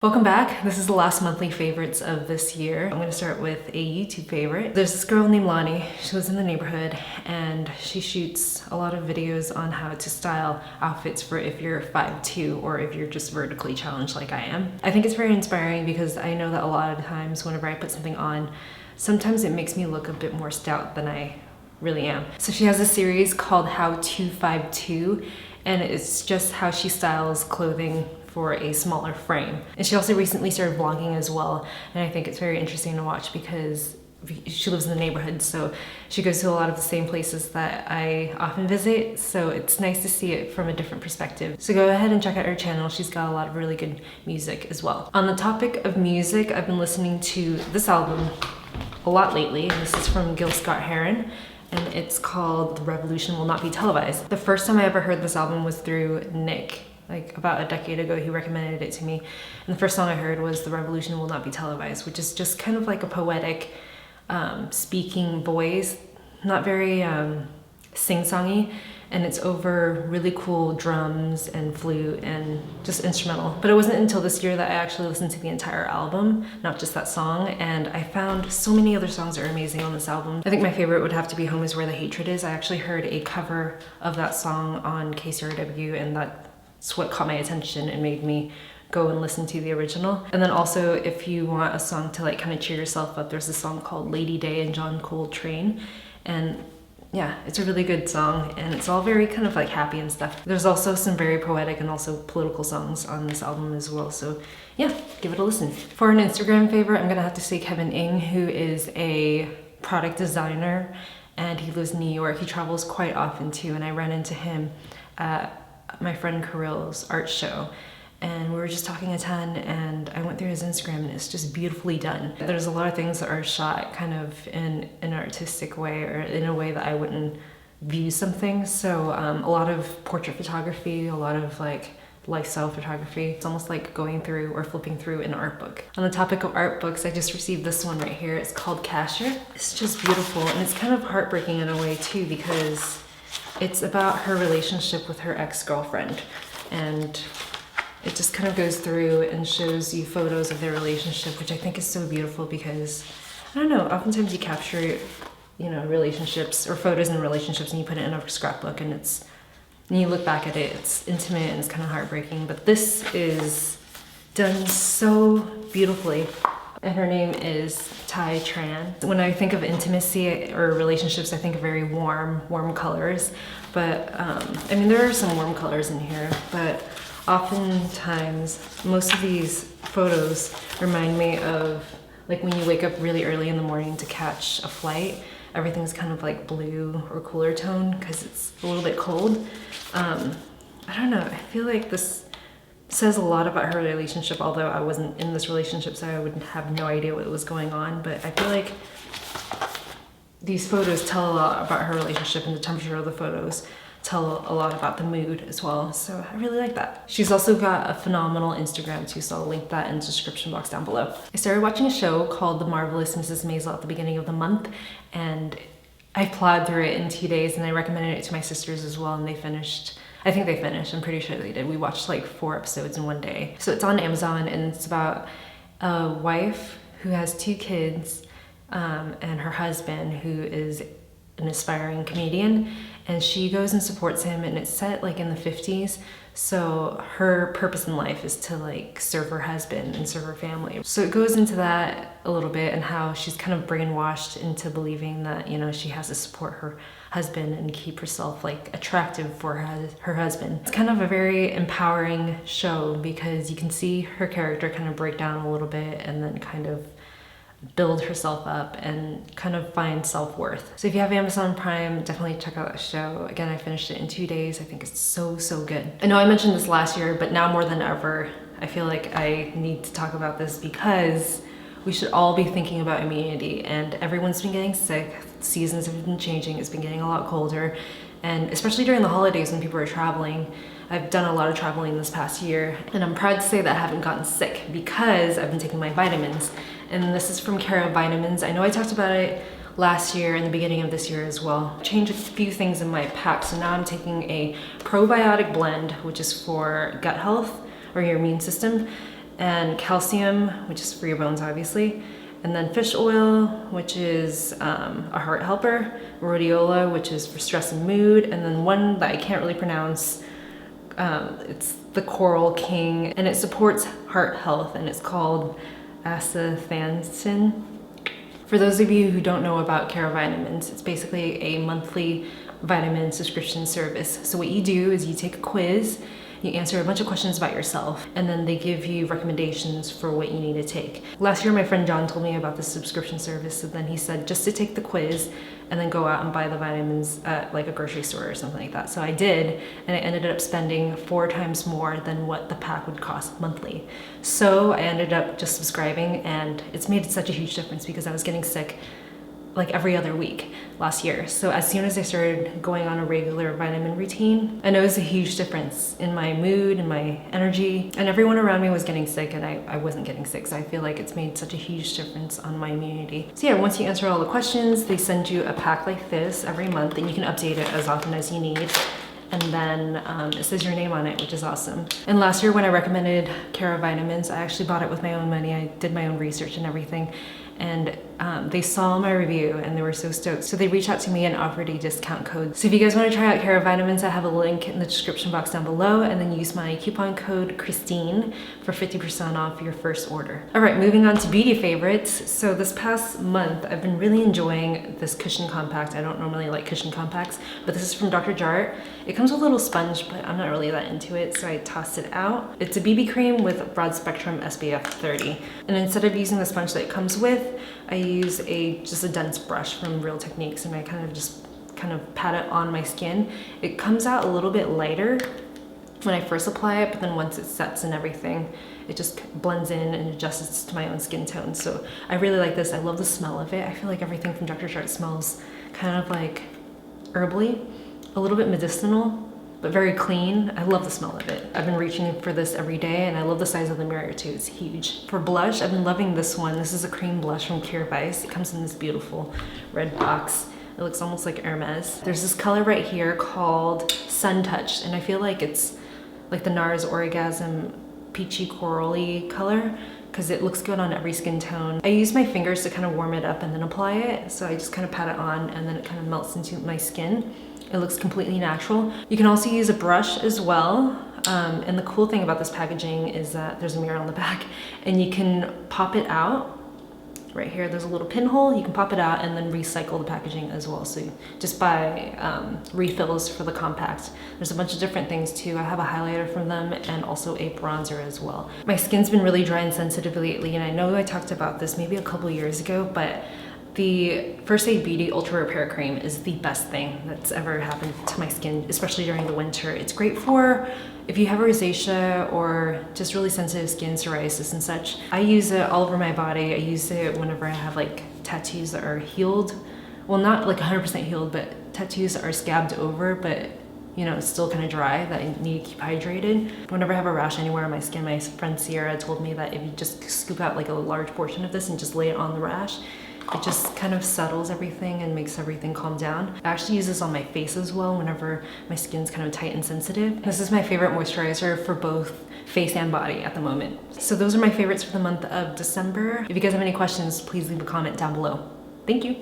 Welcome back. This is the last monthly favorites of this year. I'm going to start with a YouTube favorite. There's this girl named Lonnie. She lives in the neighborhood and she shoots a lot of videos on how to style outfits for if you're 5'2" or if you're just vertically challenged like I am. I think it's very inspiring because I know that a lot of times whenever I put something on, sometimes it makes me look a bit more stout than I really am. So she has a series called How to 5'2", and it's just how she styles clothing for a smaller frame. And she also recently started vlogging as well, and I think it's very interesting to watch because she lives in the neighborhood, so she goes to a lot of the same places that I often visit, so it's nice to see it from a different perspective. So go ahead and check out her channel. She's got a lot of really good music as well. On the topic of music, I've been listening to this album a lot lately, and this is from Gil ScottHeron, and it's called The Revolution Will Not Be Televised. The first time I ever heard this album was through Nick. Like about a decade ago, he recommended it to me. And the first song I heard was The Revolution Will Not Be Televised, which is just kind of like a poetic speaking voice, not very sing-songy, and it's over really cool drums and flute and just instrumental. But it wasn't until this year that I actually listened to the entire album, not just that song, and I found so many other songs that are amazing on this album. I think my favorite would have to be Home Is Where the Hatred Is. I actually heard a cover of that song on KCRW, and that's what caught my attention and made me go and listen to the original. And then also, if you want a song to like kind of cheer yourself up, there's a song called Lady Day and John Coltrane, and yeah, it's a really good song, and it's all very kind of like happy and stuff. There's also some very poetic and also political songs on this album as well, so yeah, give it a listen. For an Instagram favorite, I'm gonna have to say Kevin Inge, who is a product designer, and he lives in New York. He travels quite often too, and I ran into him at my friend Karill's art show, and we were just talking a ton, and I went through his Instagram and it's just beautifully done. There's a lot of things that are shot kind of in an artistic way, or in a way that I wouldn't view something. So a lot of portrait photography, a lot of like lifestyle photography. It's almost like going through or flipping through an art book. On the topic of art books, I just received this one right here. It's called Casher. It's just beautiful, and it's kind of heartbreaking in a way too, because it's about her relationship with her ex-girlfriend, and it just kind of goes through and shows you photos of their relationship, which I think is so beautiful because, I don't know, oftentimes you capture, you know, relationships or photos in relationships and you put it in a scrapbook, and you look back at it, it's intimate and it's kind of heartbreaking, but this is done so beautifully. And her name is Tai Tran. When I think of intimacy or relationships, I think of very warm colors. But I mean, there are some warm colors in here, but oftentimes most of these photos remind me of like when you wake up really early in the morning to catch a flight. Everything's kind of like blue or cooler tone because it's a little bit cold. I don't know, I feel like this says a lot about her relationship, although I wasn't in this relationship, so I would have no idea what was going on. But I feel like these photos tell a lot about her relationship, and the temperature of the photos tell a lot about the mood as well. So I really like that. She's also got a phenomenal Instagram too, so I'll link that in the description box down below. I started watching a show called The Marvelous Mrs. Maisel at the beginning of the month, and I plowed through it in 2 days, and I recommended it to my sisters as well, and they finished. I think they finished, I'm pretty sure they did. We watched like 4 episodes in 1 day. So it's on Amazon, and it's about a wife who has 2 kids and her husband, who is an aspiring comedian, and she goes and supports him, and it's set like in the 50s. So her purpose in life is to like serve her husband and serve her family. So it goes into that a little bit, and how she's kind of brainwashed into believing that, you know, she has to support her husband and keep herself like attractive for her husband. It's kind of a very empowering show because you can see her character kind of break down a little bit and then kind of build herself up and kind of find self-worth. So if you have Amazon Prime, definitely check out that show. Again, I finished it in 2 days. I think it's so good. I know I mentioned this last year, but now more than ever, I feel like I need to talk about this because we should all be thinking about immunity, and everyone's been getting sick. Seasons have been changing. It's been getting a lot colder, and especially during the holidays when people are traveling. I've done a lot of traveling this past year, and I'm proud to say that I haven't gotten sick because I've been taking my vitamins. And this is from Cara Vitamins. I know I talked about it last year and the beginning of this year as well. Changed a few things in my pack, so now I'm taking a probiotic blend, which is for gut health or your immune system. and calcium, which is for your bones obviously, and then fish oil, which is a heart helper, rhodiola, which is for stress and mood, and then one that I can't really pronounce, it's the Coral King, and it supports heart health, and it's called acethancin. For those of you who don't know about Cara Vitamins, it's basically a monthly vitamin subscription service. So what you do is you take a quiz, you answer a bunch of questions about yourself, and then they give you recommendations for what you need to take. Last year, my friend John told me about this subscription service, and then he said just to take the quiz and then go out and buy the vitamins at like a grocery store or something like that. So I did, and I ended up spending 4 times more than what the pack would cost monthly. So I ended up just subscribing, and it's made such a huge difference because I was getting sick like every other week last year. So as soon as I started going on a regular vitamin routine, I noticed a huge difference in my mood and my energy, and everyone around me was getting sick and I wasn't getting sick. So I feel like it's made such a huge difference on my immunity. So yeah, once you answer all the questions, they send you a pack like this every month, and you can update it as often as you need. And then it says your name on it, which is awesome. And last year when I recommended Cara Vitamins, I actually bought it with my own money. I did my own research and everything. And they saw my review and they were so stoked. So they reached out to me and offered a discount code. So if you guys want to try out Cara Vitamins, I have a link in the description box down below, and then use my coupon code Christine for 50% off your first order. All right, moving on to beauty favorites. So this past month, I've been really enjoying this cushion compact. I don't normally like cushion compacts, but this is from Dr.Jart. It comes with a little sponge, but I'm not really that into it, so I tossed it out. It's a BB cream with broad spectrum SPF 30. And instead of using the sponge that it comes with, I use just a dense brush from Real Techniques, and I kind of pat it on my skin. It comes out a little bit lighter when I first apply it, but then once it sets and everything, it just blends in and adjusts to my own skin tone. So I really like this. I love the smell of it. I feel like everything from Dr.Jart smells kind of like herbally, a little bit medicinal, but very clean. I love the smell of it. I've been reaching for this every day, and I love the size of the mirror too. It's huge. For blush, I've been loving this one. This is a cream blush from Cure Vice. It comes in this beautiful red box. It looks almost like Hermes. There's this color right here called Sun Touched, and I feel like it's like the NARS Orgasm peachy corally color, because it looks good on every skin tone. I use my fingers to kind of warm it up and then apply it. So I just kind of pat it on, and then it kind of melts into my skin. It looks completely natural. You can also use a brush as well. And the cool thing about this packaging is that there's a mirror on the back, and you can pop it out. Right here, there's a little pinhole. You can pop it out and then recycle the packaging as well. So just buy refills for the compact. There's a bunch of different things too. I have a highlighter from them and also a bronzer as well. My skin's been really dry and sensitive lately, and I know I talked about this maybe a couple years ago, but the First Aid Beauty Ultra Repair Cream is the best thing that's ever happened to my skin, especially during the winter. It's great for if you have rosacea or just really sensitive skin, psoriasis and such. I use it all over my body. I use it whenever I have like tattoos that are healed. Well, not like 100% healed, but tattoos that are scabbed over, but you know, it's still kind of dry, that I need to keep hydrated. Whenever I have a rash anywhere on my skin, my friend Sierra told me that if you just scoop out like a large portion of this and just lay it on the rash, it just kind of settles everything and makes everything calm down. I actually use this on my face as well whenever my skin's kind of tight and sensitive. This is my favorite moisturizer for both face and body at the moment. So those are my favorites for the month of December. If you guys have any questions, please leave a comment down below. Thank you.